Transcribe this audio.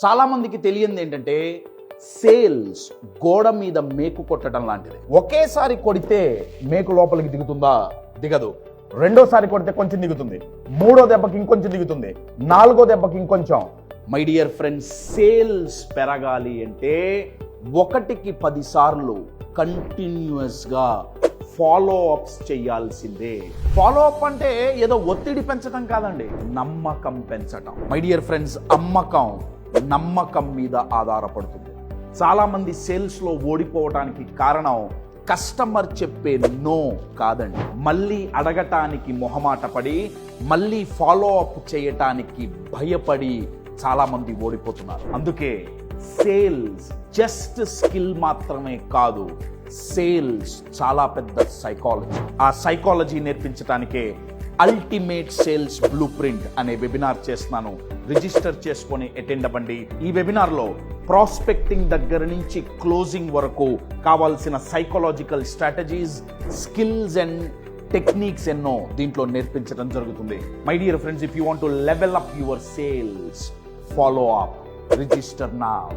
చాలా మందికి తెలియంది ఏంటంటే సేల్స్ గోడ మీద మేకు కొట్టడం లాంటిది. ఒకేసారి కొడితే మేకు లోపలికి దిగుతుందా? దిగదు. రెండోసారి కొడితే కొంచెం దిగుతుంది, మూడో దెబ్బకి ఇంకొంచెం దిగుతుంది, నాలుగో దెబ్బకి ఇంకొంచెం. మై డియర్ ఫ్రెండ్స్, సేల్స్ పెరగాలి అంటే 1కి 10 సార్లు కంటిన్యూస్గా ఫాలో అప్స్ చేయాల్సిందే. ఫాలో అప్ అంటే ఏదో ఒత్తిడి పెంచడం కాదండి, నమ్మకం పెంచటం. మై డియర్ ఫ్రెండ్స్, నమ్మకం మీద ఆధారపడుతుంది. చాలా మంది సేల్స్ లో ఓడిపోవటానికి కారణం కస్టమర్ చెప్పే నో కాదండి, మళ్ళీ అడగటానికి మొహమాట పడి, మళ్ళీ ఫాలో అప్ చేయటానికి భయపడి చాలా మంది ఓడిపోతున్నారు. అందుకే సేల్స్ జస్ట్ స్కిల్ మాత్రమే కాదు, సేల్స్ చాలా పెద్ద సైకాలజీ. ఆ సైకాలజీ నేర్పించడానికే అల్టిమేట్ సేల్స్ బ్లూ ప్రింట్ అనే వెబినార్ చేస్తున్నాను. రిజిస్టర్ చేసుకొని అటెండ్ అవ్వండి. ఈ వెబినార్లో ప్రాస్పెక్టింగ్ దగ్గర నుంచి క్లోజింగ్ వరకు కావాల్సిన psychological strategies, skills and techniques ఎన్నో దీంట్లో నేర్పించడం జరుగుతుంది. My dear friends, if you want to level up your sales, follow up, register now.